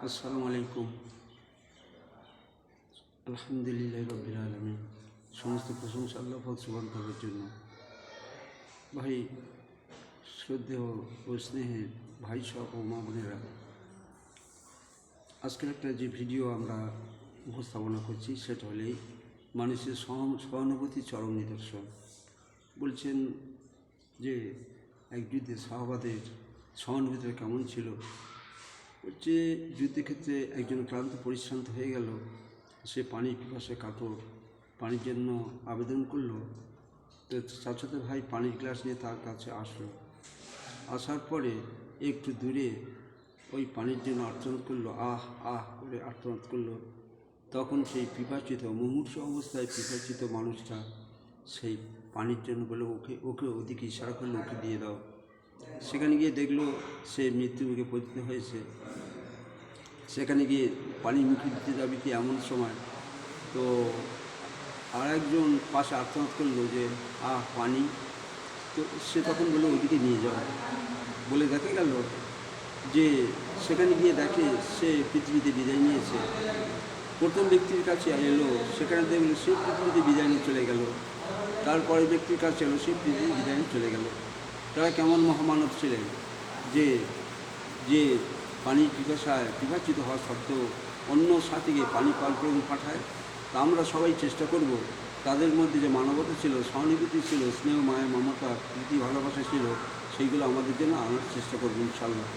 আসসালামু আলাইকুম। আলহামদুলিল্লাহ রাব্বিল আলামিন। সমস্ত প্রশংসা আল্লাহ পাক সুবহানাহু ওয়া তাআলার জন্য। ভাই, শ্রদ্ধেয় ও স্নেহের ভাই সহ ও মা বোনেরা, আজকের একটা যে ভিডিও আমরা উপস্থাপনা করছি সেটা হলেই মানুষের সহানুভূতি চরম নিদর্শন। বলছেন যে এক যুদ্ধে সাহাবাদের সহানুভূতিটা কেমন ছিল। হচ্ছে যুদ্ধের ক্ষেত্রে একজন ক্লান্ত পরিশ্রান্ত হয়ে গেল, সে পানির পিপাসায় কাতর, পানির জন্য আবেদন করলো। তো চাচাতো ভাই পানির গ্লাস নিয়ে তার কাছে আসলো। আসার পরে একটু দূরে ওই পানির জন্য আর্তনাদ করলো, আহ আহ করে আর্তনাদ করলো। তখন সেই পিপাসিত মুমূর্ষ অবস্থায় পিপাসিত মানুষটা সেই পানির জন্য বলে ওকে ওকে ওদিকে ইশারা করলো, ওকে দিয়ে দাও। সেখানে গিয়ে দেখলো সে মৃত্যুমুখে পতিত হয়েছে। সেখানে গিয়ে পানির মুখে দিতে যাবে কি এমন সময় তো আর একজন পাশে আর্তনাদ করলো যে পানি। তো সে তখন বললো ওদিকে নিয়ে যাও। বলে দেখা গেল যে সেখানে গিয়ে দেখে সে পৃথিবীতে বিদায় নিয়েছে। প্রথম ব্যক্তির কাছে এলো, সেখানে দেখলো সে পৃথিবীতে বিদায় নিয়ে চলে গেল। তারপরে ব্যক্তির কাছে এলো, সে পৃথিবীতে বিদায় নিয়ে চলে গেল। তারা কেমন মহামানব ছিলেন যে যে পানির পিপাসিত হওয়া সত্ত্বেও অন্য সাথীকে পানি পান করে পাঠায়। তা আমরা সবাই চেষ্টা করব তাদের মধ্যে যে মানবতা ছিল, সহানুভূতি ছিল, স্নেহ মায়া মমতা প্রীতি ভালোবাসা ছিল, সেইগুলো আমাদের জন্য আনার চেষ্টা করবো ইনশাআল্লাহ।